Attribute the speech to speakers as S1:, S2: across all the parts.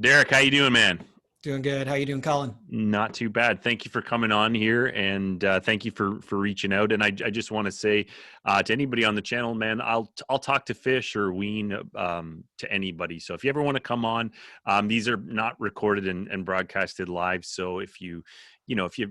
S1: Derek, how you doing, man?
S2: Doing good. How you doing, Colin?
S1: Not too bad. Thank you for coming on here, and thank you for reaching out. And I just want to say to anybody on the channel, man, I'll talk to Fish or Ween to anybody. So if you ever want to come on, these are not recorded and broadcasted live. So if you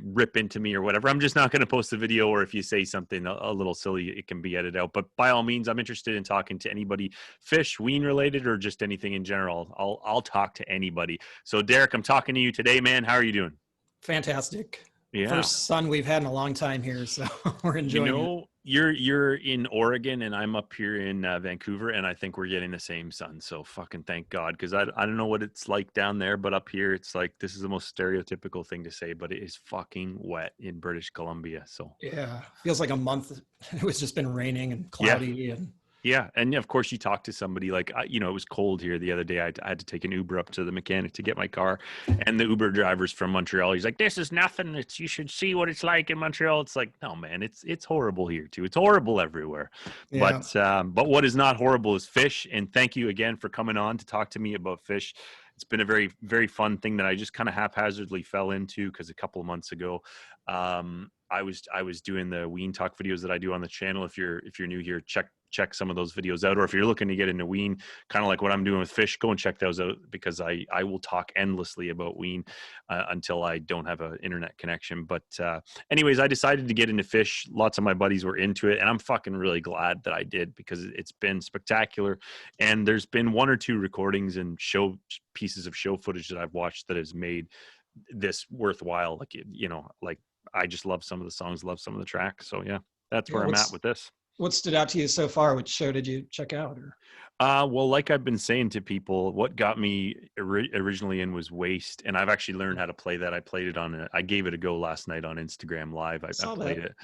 S1: rip into me or whatever, I'm just not going to post the video. Or if you say something a little silly, it can be edited out. But by all means, I'm interested in talking to anybody, Fish, Ween related, or just anything in general. I'll talk to anybody. So Derek, I'm talking to you today, man. How are you doing?
S2: Fantastic.
S1: Yeah.
S2: First sun we've had in a long time here, so we're
S1: You
S2: enjoying it.
S1: know, you're in Oregon and I'm up here in Vancouver, and I think we're getting the same sun. So fucking thank God, because I don't know what it's like down there, but up here it's like this is the most stereotypical thing to say, but it is fucking wet in British Columbia. So
S2: Yeah, feels like a month. It was just been raining and
S1: yeah,
S2: cloudy, and
S1: yeah, and of course you talk to somebody like it was cold here the other day. I had to take an Uber up to the mechanic to get my car, and the Uber driver's from Montreal. He's like, "This is nothing. It's you should see what it's like in Montreal." It's like, no, man, it's horrible here too. It's horrible everywhere.
S2: yeah,
S1: But what is not horrible is fish. And thank you again for coming on to talk to me about fish. It's been a very very fun thing that I just kind of haphazardly fell into because a couple of months ago, I was doing the Ween Talk videos that I do on the channel. If you're new here, check some of those videos out. Or if you're looking to get into Ween, kind of like what I'm doing with fish, go and check those out, because I will talk endlessly about Ween until I don't have an internet connection. But anyways, I decided to get into fish. Lots of my buddies were into it, and I'm fucking really glad that I did, because it's been spectacular. And there's been one or two recordings and show pieces of show footage that I've watched that has made this worthwhile. Like I just love some of the songs, love some of the tracks. So yeah, that's
S2: yeah.
S1: where I'm at with this.
S2: What stood out to you so far? Which show did you check out? Or
S1: Well, like I've been saying to people, what got me originally in was Waste, and I've actually learned how to play that. I played it I gave it a go last night on Instagram Live. I
S2: saw
S1: played
S2: that?
S1: it,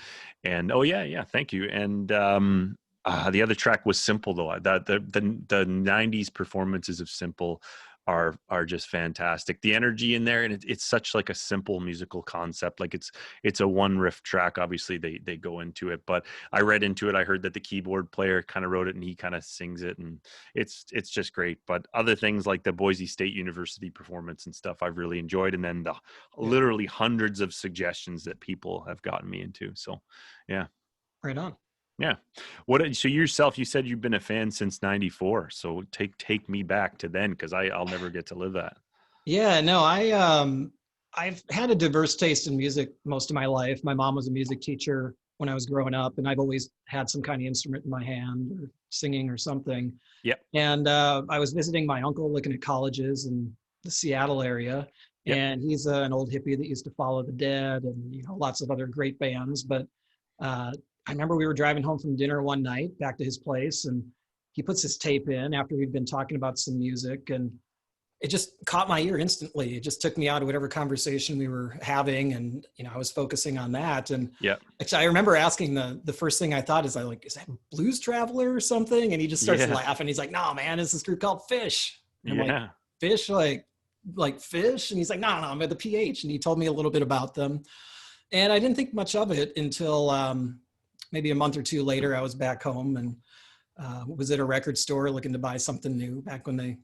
S1: and oh yeah, thank you. And the other track was Simple, though. That the '90s performances of Simple are just fantastic. The energy in there, and it's such like a simple musical concept. Like it's a one riff track. Obviously, they go into it, but I read into it. I heard that the keyboard player kind of wrote it, and he kind of sings it, and it's just great. But other things like the Boise State University performance and stuff, I've really enjoyed. And then the
S2: Yeah,
S1: literally hundreds of suggestions that people have gotten me into. So, yeah.
S2: right on.
S1: Yeah. So yourself, you said you've been a fan since '94. So take me back to then, because I'll never get to live that.
S2: Yeah, no, I've had a diverse taste in music most of my life. My mom was a music teacher when I was growing up, and I've always had some kind of instrument in my hand or singing or something.
S1: Yep.
S2: And I was visiting my uncle, looking at colleges in the Seattle area,
S1: Yep.
S2: and he's an old hippie that used to Follow the Dead and lots of other great bands. But I remember we were driving home from dinner one night back to his place, and he puts his tape in after we'd been talking about some music, and it just caught my ear instantly. It just took me out of whatever conversation we were having, and I was focusing on that. And
S1: Yep.
S2: actually, I remember asking the first thing I thought is, is that Blues Traveler or something? And he just starts
S1: Yeah.
S2: laughing. He's like, "No, man, it's this group called Fish." And I'm like,
S1: Yeah.
S2: "Fish, like fish?" And he's like, "No, no, I'm at the PH." And he told me a little bit about them, and I didn't think much of it until maybe a month or two later. I was back home and was at a record store looking to buy something new back when they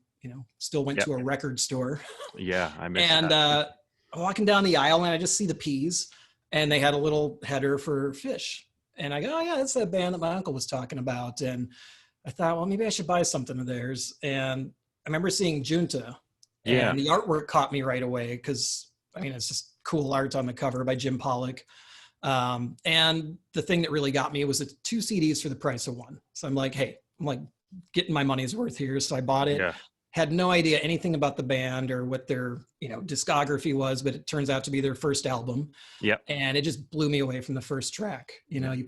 S2: still went
S1: Yep.
S2: to a record store.
S1: Yeah. I miss
S2: And
S1: that.
S2: walking down the aisle, and I just see the Peas, and they had a little header for Fish. And I go, "Oh yeah, that's that band that my uncle was talking about." And I thought, well, maybe I should buy something of theirs. And I remember seeing Junta,
S1: Yeah.
S2: and the artwork caught me right away because it's just cool art on the cover by Jim Pollock. And the thing that really got me was the two CDs for the price of one. So I'm like, hey, I'm like getting my money's worth here. So I bought it.
S1: Yeah.
S2: Had no idea anything about the band or what their discography was, but it turns out to be their first album,
S1: Yep.
S2: and it just blew me away from the first track. You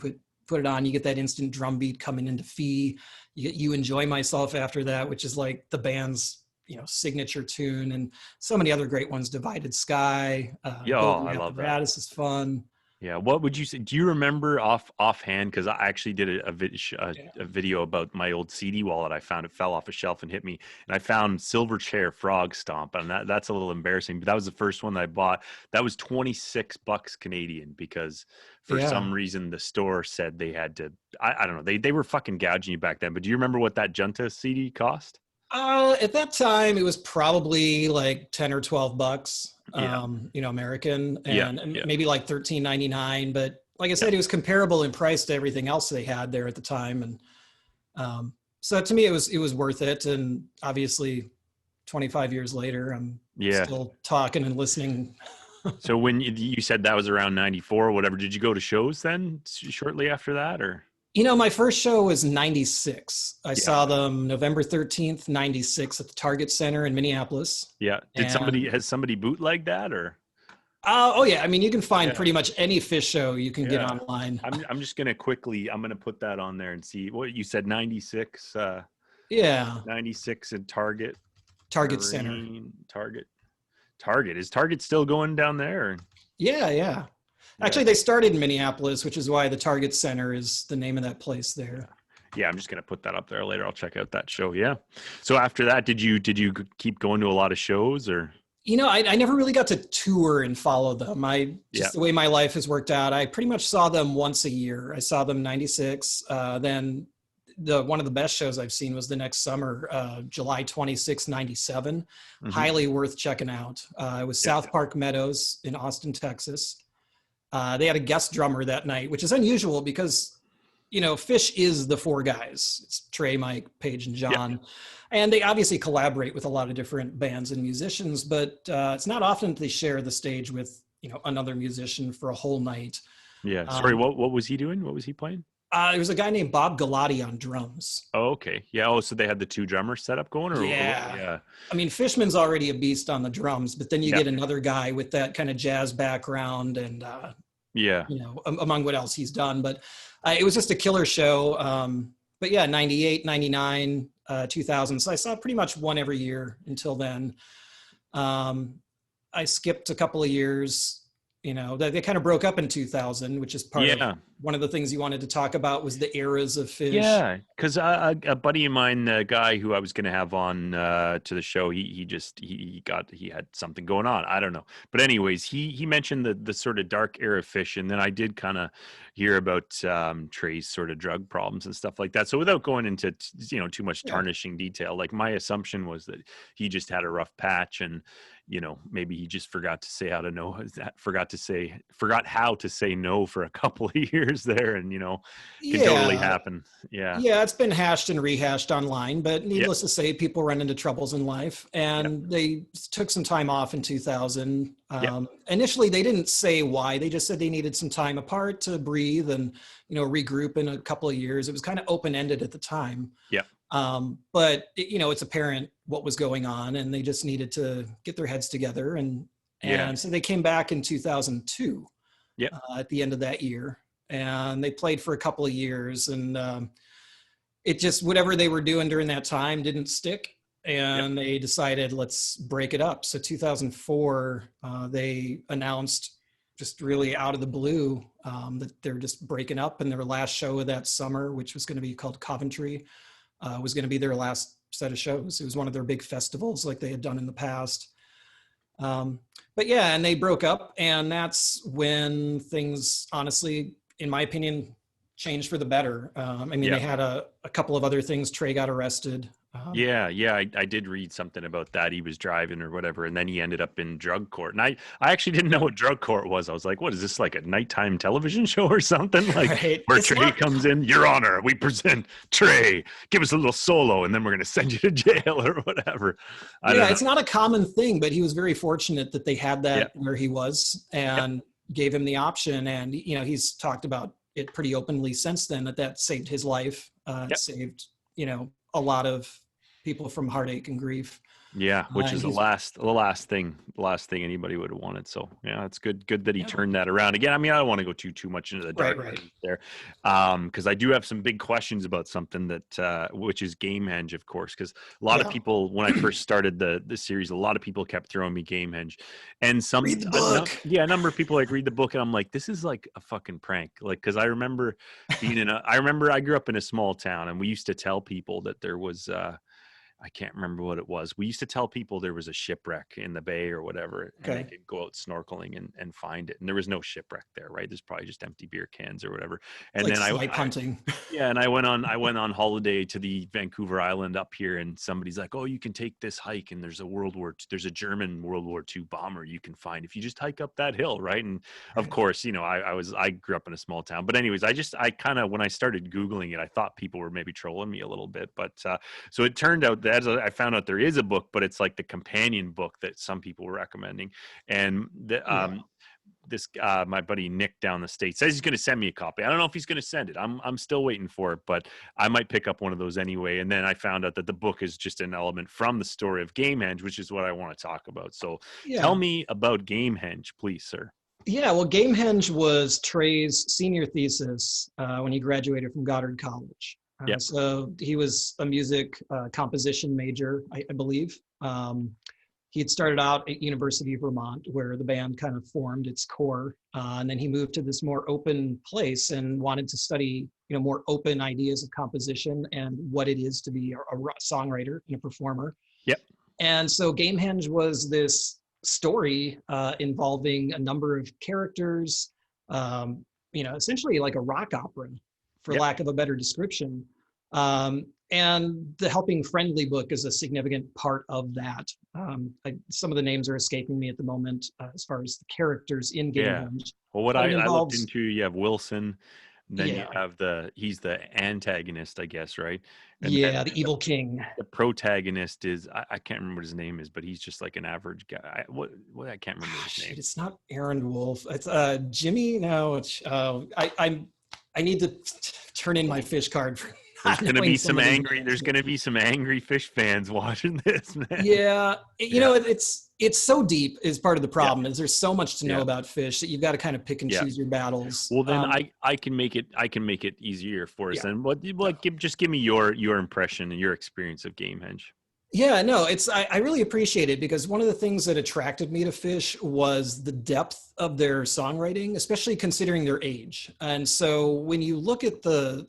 S2: put it on, you get that instant drum beat coming into Fee. You Enjoy Myself after that, which is like the band's signature tune, and so many other great ones. Divided Sky,
S1: Yeah. Oh,
S2: Building
S1: I love that.
S2: Apparatus is fun.
S1: Yeah. What would you say? Do you remember offhand? Because I actually did
S2: Yeah.
S1: a video about my old CD wallet. I found it fell off a shelf and hit me, and I found Silverchair Frog Stomp, and that's a little embarrassing. But that was the first one that I bought. That was $26 Canadian, because for
S2: Yeah.
S1: some reason the store said they had to. I don't know. They were fucking gouging you back then. But do you remember what that Junta CD cost?
S2: At that time, it was probably like 10 or 12 bucks,
S1: Yeah.
S2: American,
S1: Yeah.
S2: and
S1: Yeah.
S2: maybe like 13.99. But like I
S1: Yeah.
S2: said, it was comparable in price to everything else they had there at the time. And so to me, it was worth it. And obviously, 25 years later, I'm
S1: Yeah.
S2: still talking and listening.
S1: So when you said that was around 94 or whatever, did you go to shows then shortly after that, or?
S2: My first show was 96. I
S1: Yeah.
S2: saw them November 13th, 96 at the Target Center in Minneapolis.
S1: Yeah.
S2: And
S1: Has somebody bootlegged that, or?
S2: oh yeah, I mean you can find
S1: Yeah.
S2: pretty much any Phish show you can get
S1: Yeah.
S2: online.
S1: I'm just gonna I'm gonna put that on there and see what you said. 96,
S2: Yeah,
S1: 96 at Target
S2: Target Center.
S1: Marine Target. Target, is Target still going down there? Or?
S2: Yeah, yeah.
S1: Yeah.
S2: Actually, they started in Minneapolis, which is why the Target Center is the name of that place
S1: Yeah.
S2: there.
S1: Yeah, I'm just gonna put that up there later. I'll check out that show. Yeah. So after that, did you keep going to a lot of shows, or?
S2: I never really got to tour and follow them. I
S1: Yeah.
S2: just the way my life has worked out, I pretty much saw them once a year. I saw them 96. Then one of the best shows I've seen was the next summer, July 26, 97.
S1: Hmm.
S2: Highly worth checking out. It was
S1: Yeah.
S2: South Park Meadows in Austin, Texas. They had a guest drummer that night, which is unusual because Phish is the four guys. It's Trey, Mike, Paige, and
S1: Yeah.
S2: John. And they obviously collaborate with a lot of different bands and musicians, but it's not often that they share the stage with, another musician for a whole night.
S1: Yeah. Sorry,
S2: Um,
S1: what was he doing? What was he playing?
S2: there was a guy named Bob Galati on drums.
S1: Oh, okay. Yeah. Oh, so they had the two drummers set up going, or
S2: Yeah.
S1: yeah.
S2: I mean, Fishman's already a beast on the drums, but then you
S1: Yeah.
S2: get another guy with that kind of jazz background and,
S1: Yeah.
S2: among what else he's done. But it was just a killer show. But yeah, 98, 99, 2000. So I saw pretty much one every year until then. I skipped a couple of years. They kind of broke up in 2000, which is part of
S1: Yeah.
S2: one of the things you wanted to talk about was the eras of Phish.
S1: Yeah, because a buddy of mine, the guy who I was going to have on to the show, he had something going on. I don't know, but anyways, he mentioned the sort of dark era Phish, and then I did kind of hear about Trey's sort of drug problems and stuff like that. So without going into too much
S2: Yeah.
S1: tarnishing detail, like my assumption was that he just had a rough patch, and maybe he just forgot how to say no for a couple of years there, and can totally
S2: Yeah.
S1: happen. Yeah.
S2: Yeah, it's been hashed and rehashed online, but
S1: Yeah.
S2: needless to say, people run into troubles in life,
S1: Yeah.
S2: and they took some time off in 2000.
S1: Yeah.
S2: Initially, they didn't say why; they just said they needed some time apart to breathe and regroup in a couple of years. It was kind of open ended at the time.
S1: Yeah.
S2: But it's apparent what was going on, and they just needed to get their heads together, and
S1: Yeah.
S2: so they came back in 2002
S1: Yeah.
S2: at the end of that year, and they played for a couple of years, and it just whatever they were doing during that time didn't stick, and they decided let's break it up. So 2004, they announced just really out of the blue that they're just breaking up, and their last show of that summer, which was going to be called Coventry, was going to be their last set of shows. It was one of their big festivals like they had done in the past. But yeah, and they broke up, and that's when things, honestly, in my opinion, changed for the better. I mean,
S1: Yeah.
S2: they had a couple of other things. Trey got arrested.
S1: Yeah, I did read something about that. He was driving or whatever, and then he ended up in drug court. And I actually didn't know what drug court was. I was like, what is this, like a nighttime television show or something? Like
S2: Right.
S1: where
S2: It's
S1: Trey
S2: not-
S1: comes in, Your Honor, we present Trey. Give us a little solo, and then we're going to send you to jail or whatever. I don't know.
S2: it's not a common thing, but he was very fortunate that they had that
S1: Yeah.
S2: where he was and gave him the option. And he's talked about it pretty openly since then that saved his life.
S1: Yep.
S2: Saved a lot of people from heartache and grief.
S1: Yeah, which
S2: And
S1: is the last thing anybody would have wanted. So yeah, it's good that he turned that around. Again, I mean, I don't want to go too much into the dark
S2: Right.
S1: there, because I do have some big questions about something that which is Gamehenge, of course. Because a lot of people, when I first started the series, a lot of people kept throwing me Gamehenge, and
S2: Read the book.
S1: a number of people read the book, and I'm like, this is like a fucking prank. Like, because I remember I grew up in a small town, and we used to tell people that there was. I can't remember what it was. We used to tell people there was a shipwreck in the bay or whatever, and they
S2: Okay.
S1: could go out snorkeling and find it. And there was no shipwreck there, right? There's probably just empty beer cans or whatever.
S2: It's
S1: And
S2: like
S1: then
S2: snipe hunting.
S1: yeah, and I went on holiday to the Vancouver Island up here, and somebody's like, "Oh, you can take this hike, and there's a German World War II bomber you can find if you just hike up that hill, right?" And of
S2: Right.
S1: course, I grew up in a small town, but anyways, I kind of when I started Googling it, I thought people were maybe trolling me a little bit, but so it turned out that I found out there is a book, but it's like the companion book that some people were recommending, and
S2: Yeah.
S1: this my buddy Nick down the state says he's going to send me a copy. I don't know if he's going to send it. I'm still waiting for it, but I might pick up one of those anyway. And then I found out that the book is just an element from the story of Gamehenge, which is what I want to talk about. So tell
S2: Yeah.
S1: me about Gamehenge, please, sir.
S2: Yeah. Well, Gamehenge was Trey's senior thesis when he graduated from Goddard College.
S1: Yep.
S2: So he was a music composition major, I believe. He had started out at University of Vermont, where the band kind of formed its core, and then he moved to this more open place and wanted to study, more open ideas of composition and what it is to be a songwriter and a performer.
S1: Yep.
S2: And so Gamehenge was this story involving a number of characters, essentially like a rock opera, for
S1: Yep.
S2: lack of a better description. And the Helping Friendly book is a significant part of that. Some of the names are escaping me at the moment as far as the characters in
S1: Yeah.
S2: Gamehenge,
S1: Well, what
S2: but it
S1: I looked
S2: involves,
S1: into, you have Wilson, then you
S2: yeah,
S1: have he's the antagonist, I guess, right? And then
S2: yeah, the Evil King.
S1: the protagonist is I can't remember what his name is, but he's just like an average guy. I can't remember
S2: Ah,
S1: his
S2: shit,
S1: name.
S2: it's not Aaron Wolf. It's Jimmy. No, it's I need to turn in my fish card for
S1: There's
S2: not
S1: gonna
S2: knowing
S1: be
S2: some
S1: some
S2: of these
S1: angry.
S2: names.
S1: There's gonna be some angry fish fans watching this, man.
S2: Yeah,
S1: Yeah,
S2: it's so deep is part of the
S1: yeah,
S2: problem. Is there's so much to know
S1: yeah,
S2: about fish that you've got to kind of pick and
S1: yeah.
S2: choose your battles.
S1: Well, then I can make it easier for us.
S2: Yeah,
S1: And what
S2: yeah.
S1: like just give me your impression and your experience of Gamehenge.
S2: Yeah, no, I really appreciate it because one of the things that attracted me to Fish was the depth of their songwriting, especially considering their age. And so when you look at the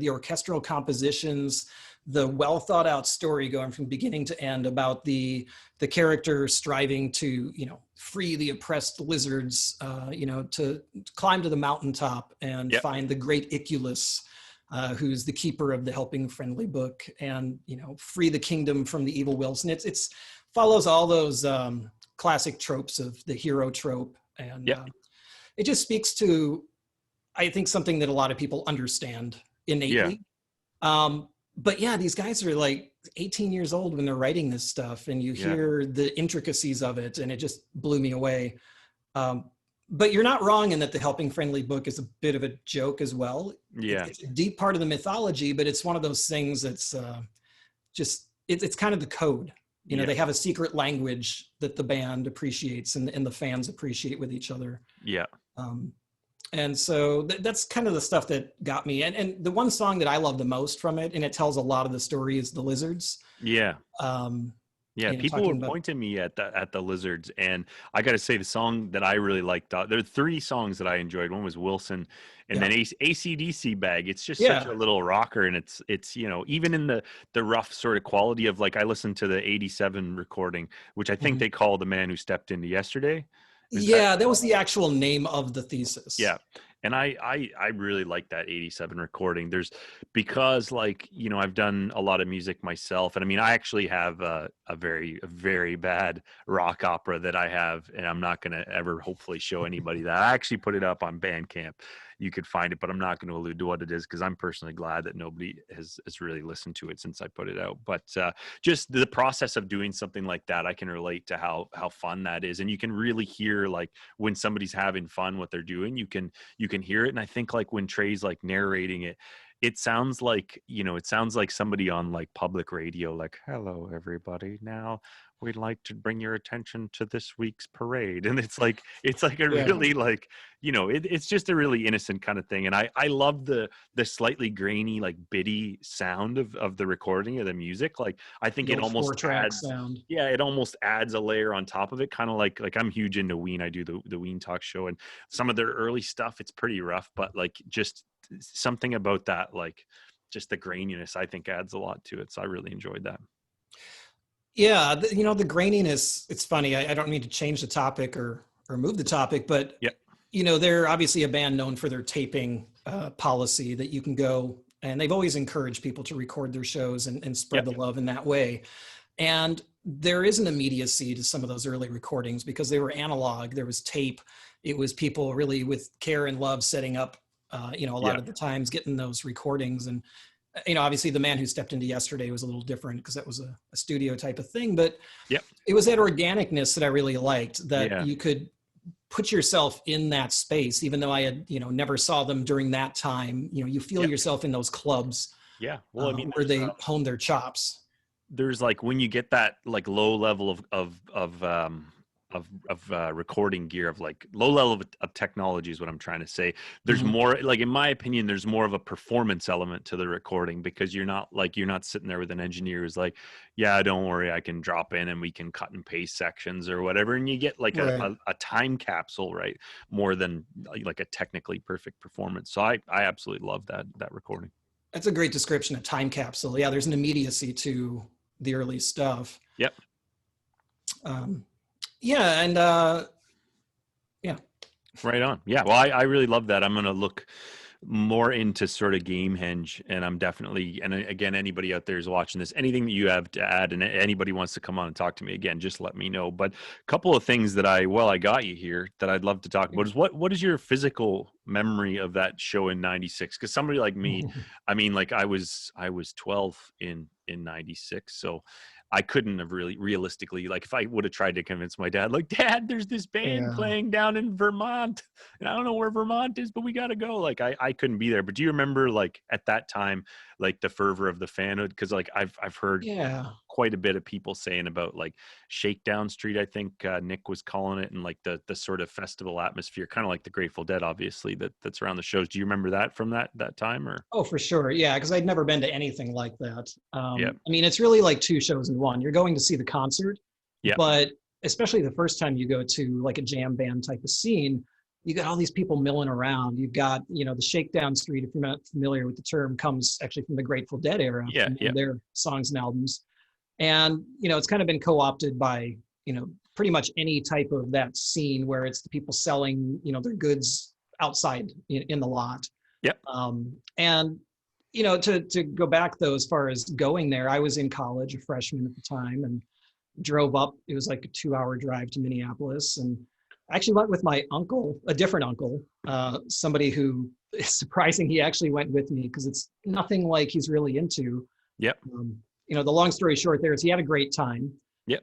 S2: orchestral compositions, the well thought out story going from beginning to end about the character striving to, free the oppressed lizards, to climb to the mountaintop and
S1: Yep.
S2: find the great Iculus, who's the keeper of the Helping Friendly book, and free the kingdom from the evil Wilson. It's follows all those classic tropes of the hero trope, and
S1: Yep.
S2: it just speaks to, I think, something that a lot of people understand
S1: Yeah.
S2: innately. But yeah, these guys are like 18 years old when they're writing this stuff, and you
S1: Yeah.
S2: hear the intricacies of it, and it just blew me away. Um, but you're not wrong in that the Helping Friendly book is a bit of a joke as well.
S1: Yeah.
S2: It's a deep part of the mythology, but it's one of those things that's it's kind of the code.
S1: Yeah.
S2: They have a secret language that the band appreciates and the fans appreciate with each other.
S1: Yeah.
S2: Um, and so that's kind of the stuff that got me. And the one song that I love the most from it, and it tells a lot of the story, is The Lizards.
S1: Yeah.
S2: Um,
S1: Yeah, people were
S2: talking about,
S1: pointing me at the lizards, and I got to say the song that I really liked. There are three songs that I enjoyed. One was Wilson, and
S2: yeah,
S1: then AC/DC Bag. It's just such
S2: yeah,
S1: a little rocker, and it's even in the rough sort of quality of, like, I listened to the '87 recording, which I think
S2: mhm.
S1: they call The Man Who Stepped Into Yesterday. Is that
S2: Yeah, that was the actual name of the thesis.
S1: yeah. And I really like that '87 recording. Because, like, I've done a lot of music myself, and I mean, I actually have a very bad rock opera that I have, and I'm not going to ever hopefully show anybody that. I actually put it up on Bandcamp. You could find it, but I'm not going to allude to what it is because I'm personally glad that nobody has really listened to it since I put it out. But just the process of doing something like that, I can relate to how fun that is, and you can really hear, like, when somebody's having fun what they're doing. You can hear it. And I think, like, when Trey's, like, narrating it, it sounds like somebody on, like, public radio, like, "Hello everybody, now we'd like to bring your attention to this week's parade." And it's like a
S2: Yeah,
S1: really, like, it's just a really innocent kind of thing. And I love the slightly grainy, like, bitty sound of the recording of the music. Like, I think
S2: the
S1: it
S2: old
S1: almost
S2: 4-track
S1: adds,
S2: sound.
S1: yeah, it almost adds a layer on top of it, kind of like I'm huge into Ween. I do the Ween talk show, and some of their early stuff, it's pretty rough, but, like, just something about that, like, just the graininess, I think, adds a lot to it. So I really enjoyed that.
S2: Yeah, the graininess, it's funny. I don't mean to change the topic or move the topic, but
S1: Yeah,
S2: they're obviously a band known for their taping policy that you can go, and they've always encouraged people to record their shows and
S1: yeah,
S2: spread the love in that way. And there is an immediacy to some of those early recordings because they were analog. There was tape. It was people really with care and love setting up, a lot
S1: yeah,
S2: of the times getting those recordings. And obviously the man who stepped into yesterday was a little different because that was a studio type of thing, but
S1: yeah,
S2: it was that organicness that I really liked, that
S1: yeah,
S2: you could put yourself in that space, even though I had, never saw them during that time. You feel
S1: yeah,
S2: yourself in those clubs
S1: yeah. Well, I mean,
S2: where they hone their chops.
S1: there's like when you get that like low level recording gear, of like low level of technology is what I'm trying to say. There's
S2: Mhm.
S1: more, like, in my opinion, there's more of a performance element to the recording, because you're not sitting there with an engineer who's like, yeah, don't worry, I can drop in and we can cut and paste sections or whatever, and you get like a,
S2: Right.
S1: a, a time capsule, right? More than like a technically perfect performance. So I absolutely love that recording.
S2: That's a great description, a time capsule. Yeah, there's an immediacy to the early stuff.
S1: Yep.
S2: Um, yeah, and yeah.
S1: Right on. Yeah. Well, I really love that. I'm going to look more into sort of Gamehenge, and I'm definitely, and again, anybody out there is watching this, anything that you have to add, and anybody wants to come on and talk to me again, just let me know. But a couple of things that I got you here that I'd love to talk about is what is your physical memory of that show in '96? Because somebody like me, I mean, like I was 12 in '96, so I couldn't have really realistically, like, if I would have tried to convince my dad, like, Dad, there's this band
S2: Yeah.
S1: playing down in Vermont, and I don't know where Vermont is, but we got to go. Like, I couldn't be there. But do you remember, like, at that time, like, the fervor of the fanhood? Because, like, I've heard
S2: Yeah.
S1: quite a bit of people saying about, like, Shakedown Street, I think Nick was calling it, and like the sort of festival atmosphere, kind of like the Grateful Dead, obviously, that's around the shows. Do you remember that from that time? Or
S2: Oh, for sure. Yeah, because I'd never been to anything like that.
S1: yeah,
S2: I mean, it's really like two shows in one. You're going to see the concert,
S1: yeah,
S2: but especially the first time you go to like a jam band type of scene, you got all these people milling around. You've got, the Shakedown Street, if you're not familiar with the term, comes actually from the Grateful Dead era,
S1: yeah,
S2: from one
S1: yeah,
S2: of their songs and albums. And, it's kind of been co-opted by, pretty much any type of that scene where it's the people selling, their goods outside in the lot.
S1: yeah,
S2: And to go back though, as far as going there, I was in college, a freshman at the time, and drove up. It was like a 2-hour drive to Minneapolis, and I actually went with my uncle, a different uncle, somebody who is surprising. He actually went with me because it's nothing like he's really into.
S1: yeah,
S2: Um, the long story short there is he had a great time,
S1: yeah,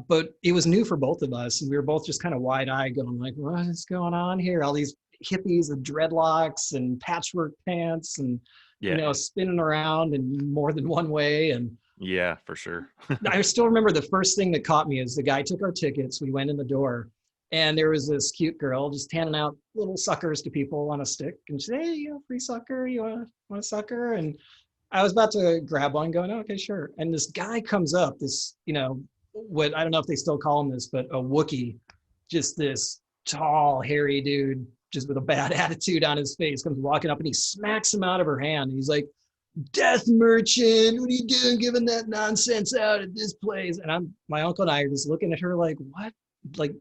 S2: but it was new for both of us, and we were both just kind of wide-eyed, going like, "What is going on here? All these hippies with dreadlocks and patchwork pants, and
S1: yeah,
S2: spinning around in more than one way." And
S1: yeah, for sure.
S2: I still remember the first thing that caught me is the guy took our tickets. We went in the door, and there was this cute girl just handing out little suckers to people on a stick, and she said, "Hey, free sucker? You want a sucker?" And I was about to grab one, going, "Oh, okay, sure." And this guy comes up, this, what I don't know if they still call him this, but a Wookiee, just this tall, hairy dude, just with a bad attitude on his face, comes walking up and he smacks him out of her hand. He's like, "Death merchant, what are you doing giving that nonsense out at this place?" And my uncle and I are just looking at her like, "What?" Like,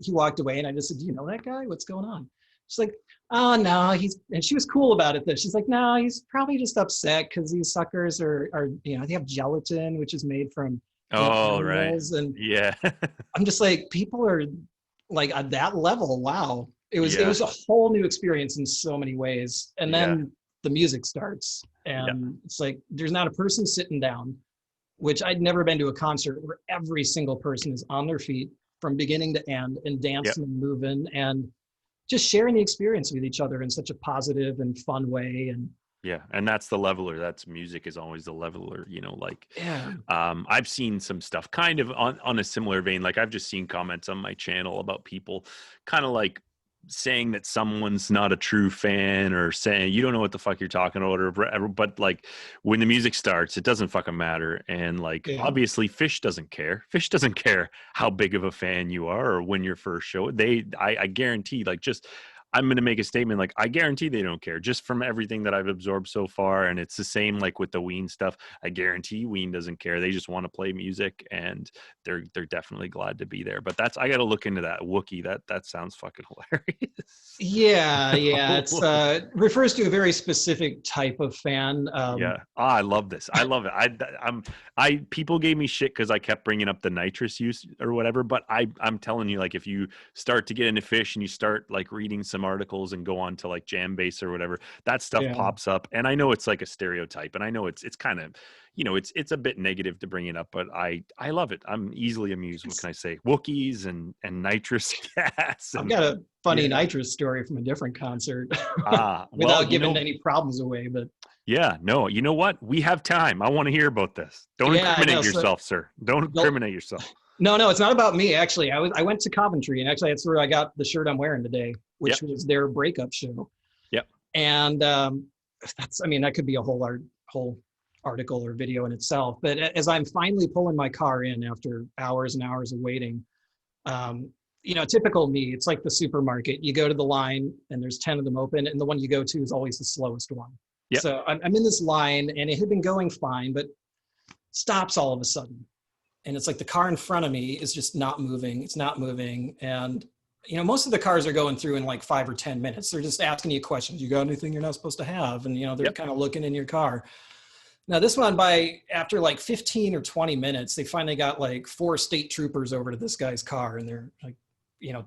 S2: he walked away, and I just said, "Do you know that guy? What's going on?" She's like, "Oh no, and she was cool about it though. She's like, "No, he's probably just upset because these suckers are, they have gelatin, which is made from,
S1: Oh, right.
S2: animals." And
S1: Yeah.
S2: I'm just like, people are like at that level. Wow. It was
S1: Yeah.
S2: a whole new experience in so many ways. And
S1: Yeah.
S2: then the music starts,
S1: Yeah.
S2: and it's like there's not a person sitting down, which I'd never been to a concert where every single person is on their feet from beginning to end and
S1: Yeah.
S2: dancing and moving and just sharing the experience with each other in such a positive and fun way. And
S1: Yeah. And that's the leveler. That's music is always the leveler, like,
S2: yeah,
S1: I've seen some stuff kind of on a similar vein. Like, I've just seen comments on my channel about people kind of like saying that someone's not a true fan, or saying you don't know what the fuck you're talking about, or whatever. But like, when the music starts, it doesn't fucking matter. And like,
S2: yeah,
S1: obviously Fish doesn't care. Fish doesn't care how big of a fan you are or when your first show. I guarantee, like, just I'm going to make a statement like, I guarantee they don't care, just from everything that I've absorbed so far. And it's the same like with the Ween stuff. I guarantee Ween doesn't care. They just want to play music, and they're definitely glad to be there. But that's, I got to look into that Wookiee. That sounds fucking hilarious.
S2: Yeah, yeah. It's refers to a very specific type of fan.
S1: Yeah. I love this. I love it. People gave me shit because I kept bringing up the nitrous use or whatever, but I'm telling you, like, if you start to get into fish and you start like reading some articles and go on to like Jambase or whatever, that stuff
S2: Yeah.
S1: pops up. And I know it's like a stereotype, and I know it's kind of, it's a bit negative to bring it up, but I love it. I'm easily amused. What can I say? Wookiees and nitrous gas.
S2: I've
S1: And
S2: got a funny nitrous story from a different concert
S1: well,
S2: without giving any problems away, but
S1: yeah, no, you know what? We have time. I want to hear about this. Don't incriminate yourself, sir. Don't incriminate yourself.
S2: No, it's not about me. Actually, I went to Coventry, and actually that's where I got the shirt I'm wearing today, which was their breakup show.
S1: Yep.
S2: And that could be a whole article or video in itself. But as I'm finally pulling my car in after hours and hours of waiting, typical me, it's like the supermarket. You go to the line and there's 10 of them open, and the one you go to is always the slowest one.
S1: Yep.
S2: So I'm in this line, and it had been going fine, but stops all of a sudden. And it's like the car in front of me is just not moving. It's not moving. And, most of the cars are going through in like 5 or 10 minutes. They're just asking you questions. You got anything you're not supposed to have? And, they're kind of looking in your car. Now this one, after like 15 or 20 minutes, they finally got like 4 state troopers over to this guy's car, and they're like,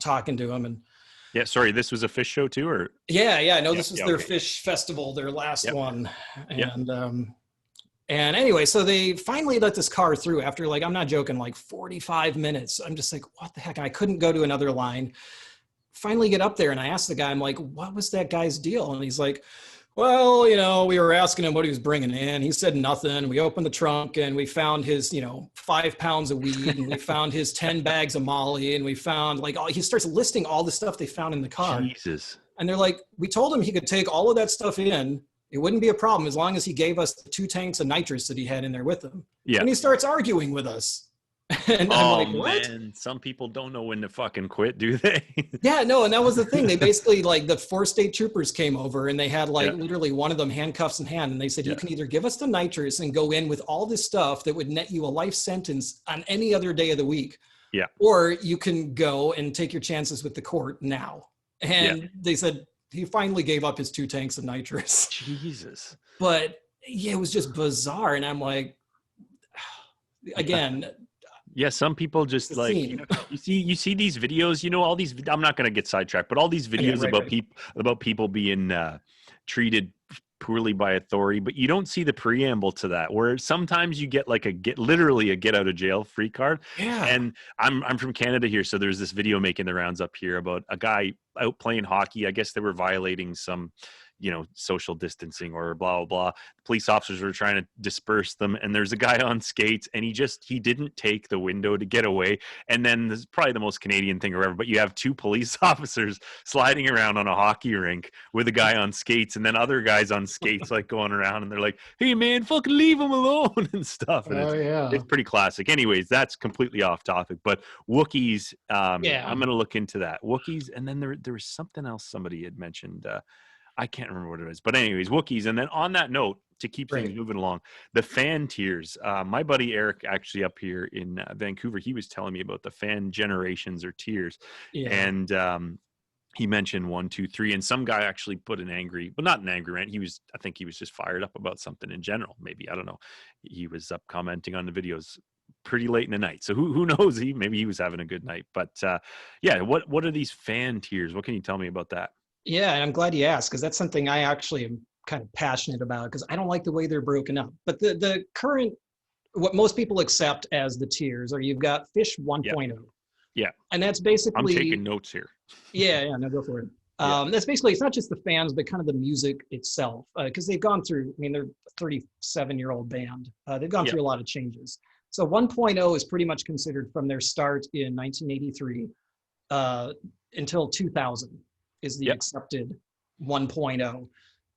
S2: talking to him. And
S1: yeah, sorry, this was a fish show too, or?
S2: Yeah. No, this was their fish festival, their last one. And anyway, so they finally let this car through after, like, I'm not joking, like 45 minutes. I'm just like, what the heck? I couldn't go to another line. Finally get up there, and I asked the guy, I'm like, what was that guy's deal? And he's like, well, we were asking him what he was bringing in. He said nothing. We opened the trunk, and we found his, 5 pounds of weed, and we found his 10 bags of Molly, and we found he starts listing all the stuff they found in the car.
S1: Jesus.
S2: And they're like, we told him he could take all of that stuff in. It wouldn't be a problem as long as he gave us the 2 tanks of nitrous that he had in there with him.
S1: Yeah.
S2: And he starts arguing with us. And I'm like, what?
S1: Man, some people don't know when to fucking quit, do they?
S2: Yeah, no, and that was the thing. They basically, like, the 4 state troopers came over, and they had literally one of them handcuffs in hand, and they said, you can either give us the nitrous and go in with all this stuff that would net you a life sentence on any other day of the week.
S1: Yeah.
S2: Or you can go and take your chances with the court now. And they said he finally gave up his 2 tanks of nitrous.
S1: Jesus.
S2: But yeah, it was just bizarre. And I'm like, again,
S1: yeah, some people just like, you see these videos, all these, I'm not going to get sidetracked, but all these videos about people being treated poorly by authority, but you don't see the preamble to that, where sometimes you get like literally a get out of jail free card.
S2: Yeah.
S1: And I'm from Canada here, so there's this video making the rounds up here about a guy out playing hockey. I guess they were violating some social distancing or blah, blah, blah. Police officers were trying to disperse them, and there's a guy on skates, and he didn't take the window to get away. And then this is probably the most Canadian thing ever, but you have 2 police officers sliding around on a hockey rink with a guy on skates, and then other guys on skates like going around, and they're like, hey man, fucking leave him alone and stuff. And it's pretty classic. Anyways, that's completely off topic, but Wookiees, I'm going to look into that. Wookiees, and then there was something else somebody had mentioned, I can't remember what it is, but anyways, Wookiees. And then on that note, to keep things moving along, the fan tiers. My buddy Eric, actually up here in Vancouver, he was telling me about the fan generations or tiers, and he mentioned 1, 2, 3, and some guy actually put not an angry rant. I think he was just fired up about something in general. Maybe, I don't know. He was up commenting on the videos pretty late in the night, so who knows? Maybe he was having a good night. But what are these fan tiers? What can you tell me about that?
S2: Yeah, and I'm glad you asked, because that's something I actually am kind of passionate about, because I don't like the way they're broken up. But the current, what most people accept as the tiers are, you've got Fish 1.0.
S1: Yeah.
S2: And that's basically...
S1: I'm taking notes here.
S2: No, go for it. That's basically, it's not just the fans, but kind of the music itself, because they've gone through, they're a 37-year-old band. They've gone through a lot of changes. So 1.0 is pretty much considered from their start in 1983 until 2000. Is the accepted 1.0.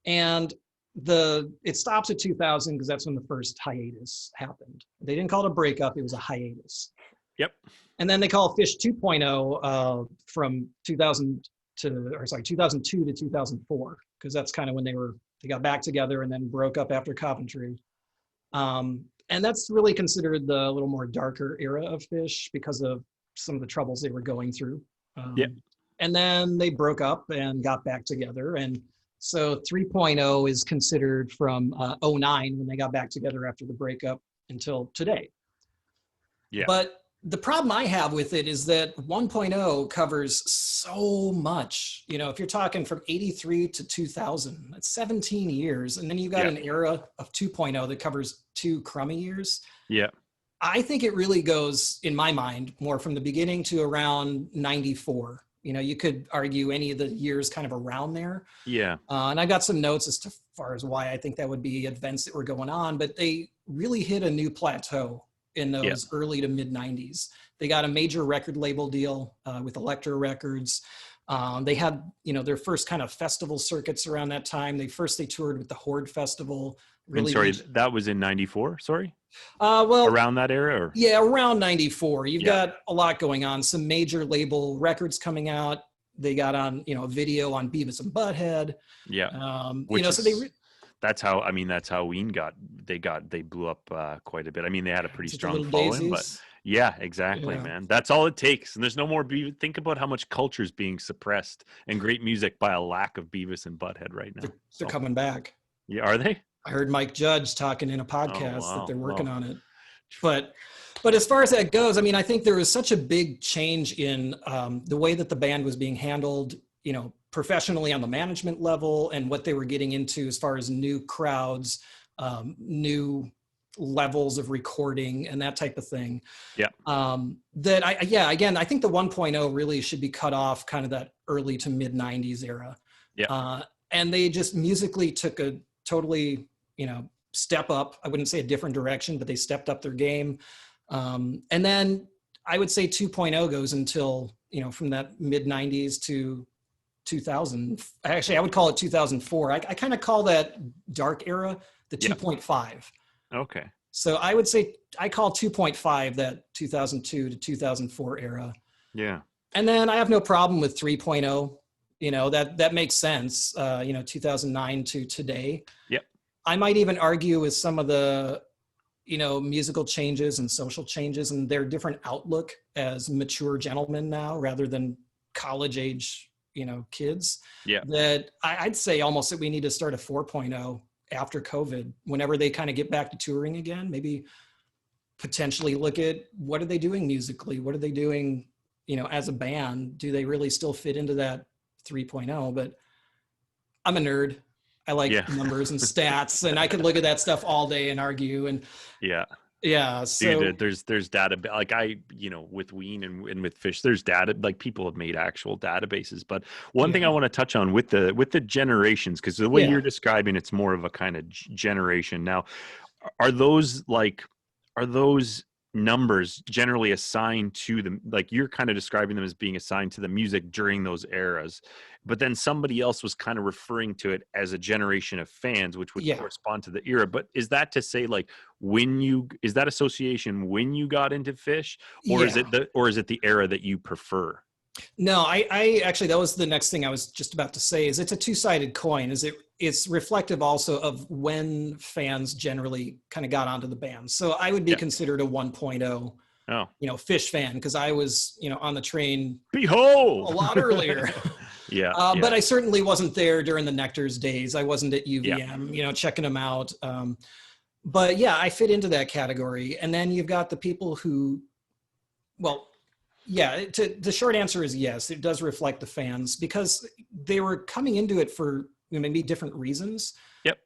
S2: And it stops at 2000 because that's when the first hiatus happened. They didn't call it a breakup, it was a hiatus.
S1: Yep.
S2: And then they call Fish 2.0 from 2000 or sorry, 2002 to 2004, because that's kind of when they got back together and then broke up after Coventry. And that's really considered the little more darker era of Phish because of some of the troubles they were going through.
S1: Yeah.
S2: And then they broke up and got back together. And so 3.0 is considered from 09 when they got back together after the breakup until today.
S1: Yeah.
S2: But the problem I have with it is that 1.0 covers so much. You know, if you're talking from 83 to 2000, that's 17 years. And then you got an era of 2.0 that covers 2 crummy years.
S1: Yeah.
S2: I think it really goes, in my mind, more from the beginning to around 94. You know, you could argue any of the years kind of around there.
S1: Yeah.
S2: And I got some notes as to far as why I think that would be events that were going on, but they really hit a new plateau in those early to mid 90s. They got a major record label deal with Elektra Records. They had, you know, their first kind of festival circuits around that time. They toured with the Horde Festival.
S1: Really, sorry, that was in 94, sorry?
S2: Well,
S1: around that era? Or?
S2: Yeah, around 94. You've got a lot going on. Some major label records coming out. They got on, you know, a video on Beavis and Butthead.
S1: Yeah.
S2: You know, so
S1: that's how, I mean, that's how Ween they blew up quite a bit. I mean, they had a pretty strong following, but yeah, exactly, man. That's all it takes. And there's no more think about how much culture is being suppressed and great music by a lack of Beavis and Butthead right now.
S2: They're coming back.
S1: Yeah, are they?
S2: I heard Mike Judge talking in a podcast that they're working on it. But as far as that goes, I mean, I think there was such a big change in the way that the band was being handled, you know, professionally on the management level and what they were getting into as far as new crowds, new levels of recording and that type of thing.
S1: Yeah.
S2: Again, I think the 1.0 really should be cut off kind of that early to mid 90s era.
S1: Yeah.
S2: And they just musically took a totally, you know, step up. I wouldn't say a different direction, but they stepped up their game. And then I would say 2.0 goes until, you know, from that mid 90s to 2000. Actually, I would call it 2004. I kind of call that dark era the 2.5.
S1: Okay.
S2: So I would say I call 2.5 that 2002 to 2004 era.
S1: Yeah.
S2: And then I have no problem with 3.0. You know, that makes sense. You know, 2009 to today.
S1: Yep.
S2: I might even argue with some of the, you know, musical changes and social changes and their different outlook as mature gentlemen now, rather than college age, you know, kids.
S1: Yeah.
S2: That I'd say almost that we need to start a 4.0 after COVID, whenever they kind of get back to touring again, maybe potentially look at what are they doing musically? What are they doing, you know, as a band? Do they really still fit into that 3.0? But I'm a nerd. I like numbers and stats, and I could look at that stuff all day and argue. And so
S1: dude, there's data, like you know, with Ween and with Phish, there's data, like people have made actual databases. But one thing I want to touch on with the generations, because the way you're describing, it's more of a kind of generation. Now, are those numbers generally assigned to them, like you're kind of describing them as being assigned to the music during those eras, but then somebody else was kind of referring to it as a generation of fans, which would correspond to the era? But is that to say, like, is that association when you got into Phish, or is it the era that you prefer?
S2: No, I actually, that was the next thing I was just about to say, is it's a two-sided coin. It's reflective also of when fans generally kind of got onto the band. So I would be considered a 1.0, you know, Phish fan, because I was, you know, on the train
S1: Behold!
S2: a lot earlier. But I certainly wasn't there during the Nectar's days. I wasn't at UVM, you know, checking them out. But yeah, I fit into that category. And then you've got the people who, well, the short answer is yes, it does reflect the fans, because they were coming into it for maybe different reasons. Yep.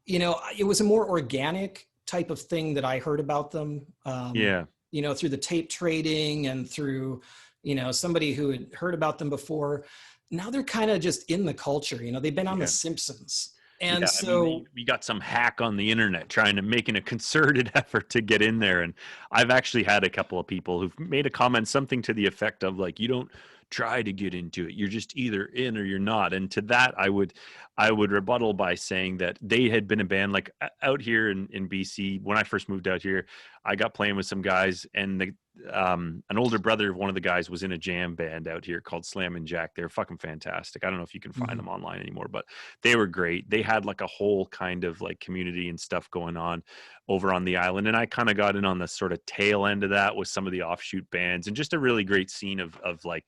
S2: You know, it was a more organic type of thing that I heard about them. You know, through the tape trading and through, you know, somebody who had heard about them before. Now they're kind of just in the culture. You know, they've been on The Simpsons. And so,
S1: I mean, we got some hack on the internet making a concerted effort to get in there. And I've actually had a couple of people who've made a comment, something to the effect of, like, you don't try to get into it. You're just either in or you're not. And to that, I would rebuttal by saying that they had been a band like out here in BC. When I first moved out here, I got playing with some guys, and an older brother of one of the guys was in a jam band out here called Slam and Jack. They're fucking fantastic. I don't know if you can find them online anymore, but they were great. They had like a whole kind of like community and stuff going on over on the island. And I kind of got in on the sort of tail end of that with some of the offshoot bands, and just a really great scene of like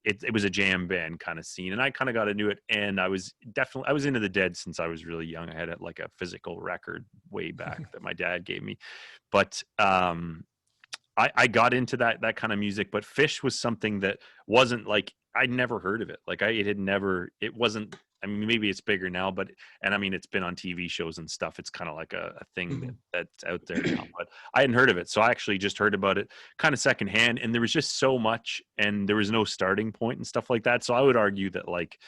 S1: it was a jam band kind of scene. And I kind of got into it, and I was into the Dead since I was really young. I had like a physical record way back that my dad gave me. But I got into that kind of music, but Phish was something that wasn't like, I'd never heard of it. Like it wasn't, I mean, maybe it's bigger now, but, and I mean, it's been on TV shows and stuff. It's kind of like a thing that's out there now, but I hadn't heard of it. So I actually just heard about it kind of secondhand, and there was just so much, and there was no starting point and stuff like that. So I would argue that like,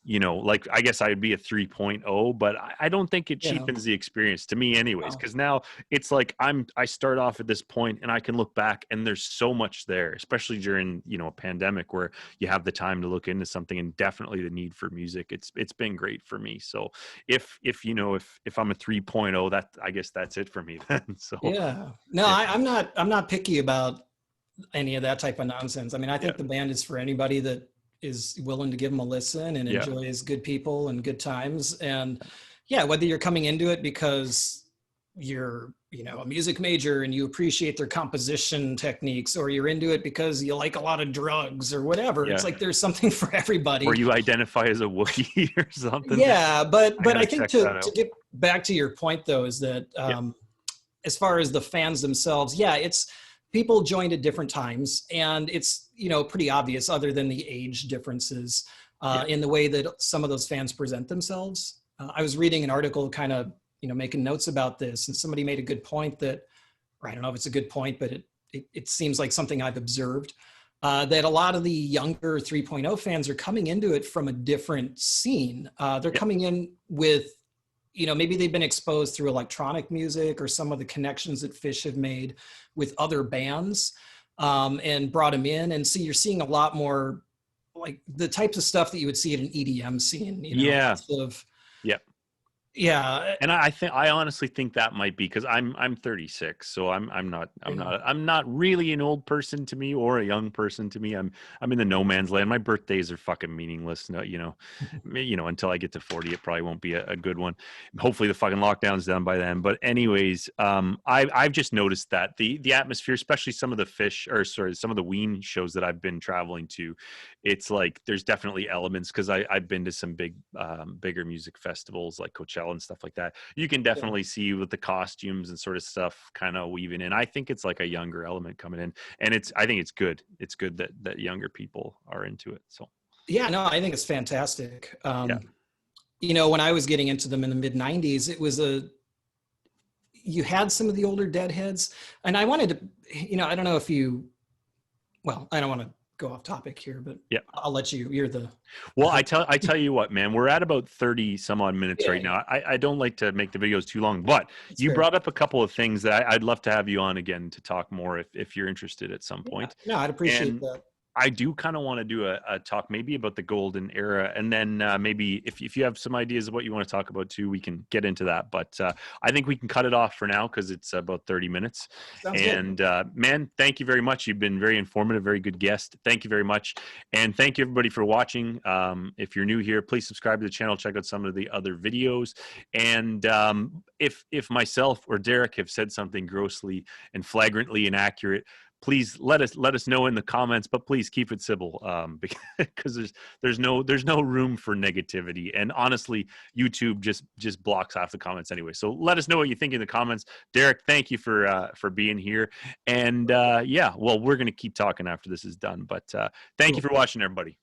S1: you know, like I guess I'd be a 3.0, but I don't think it cheapens the experience to me anyways. Cause now it's like I start off at this point and I can look back and there's so much there, especially during, you know, a pandemic where you have the time to look into something, and definitely the need for music. It's been great for me. So if you know, if I'm a 3.0, that I guess that's it for me then. So
S2: yeah, no,
S1: yeah.
S2: I'm not picky about any of that type of nonsense. I mean, I think the band is for anybody that is willing to give them a listen and enjoys good people and good times. And yeah, whether you're coming into it because you're, you know, a music major and you appreciate their composition techniques, or you're into it because you like a lot of drugs or whatever. It's like there's something for everybody.
S1: Or you identify as a Wookiee or something.
S2: Yeah, but I think to get back to your point though, is that as far as the fans themselves, it's people joined at different times, and it's, you know, pretty obvious other than the age differences in the way that some of those fans present themselves. I was reading an article kind of, you know, making notes about this, and somebody made a good point that, or I don't know if it's a good point, but it seems like something I've observed, that a lot of the younger 3.0 fans are coming into it from a different scene. They're coming in with, you know, maybe they've been exposed through electronic music or some of the connections that Phish have made with other bands, and brought them in. And so you're seeing a lot more like the types of stuff that you would see at an EDM scene, you know,
S1: And I honestly think that might be because I'm 36, so I'm not really an old person to me or a young person to me. I'm in the no man's land. My birthdays are fucking meaningless. No, you know, until I get to 40, it probably won't be a good one. Hopefully the fucking lockdown's done by then. But anyways, I've just noticed that the atmosphere, especially some of the Ween shows that I've been traveling to, it's like there's definitely elements, because I've been to some bigger music festivals like Coachella and stuff like that. You can definitely see with the costumes and sort of stuff kind of weaving in. I think it's like a younger element coming in, and I think it's good. It's good that younger people are into it. So
S2: yeah, no, I think it's fantastic. You know, when I was getting into them in the mid 90s, it was you had some of the older Deadheads, and I wanted to, you know, I don't know if I don't want to go off topic here, but I'll let you're the.
S1: Well, I tell you what, man, we're at about 30 some odd minutes right now. I don't like to make the videos too long, but you brought up a couple of things that I'd love to have you on again to talk more if you're interested at some point.
S2: No, I'd appreciate that.
S1: I do kind of want to do a talk maybe about the golden era, and then maybe if you have some ideas of what you want to talk about too, we can get into that. But I think we can cut it off for now because it's about 30 minutes.
S2: Sounds
S1: and man, thank you very much. You've been very informative, very good guest. Thank you very much. And thank you everybody for watching. If you're new here, please subscribe to the channel, check out some of the other videos. And if myself or Derek have said something grossly and flagrantly inaccurate, please let us know in the comments, but please keep it civil, because there's no room for negativity. And honestly, YouTube just blocks off the comments anyway. So let us know what you think in the comments. Derek, thank you for being here. And well, we're gonna keep talking after this is done. But thank you for watching, everybody.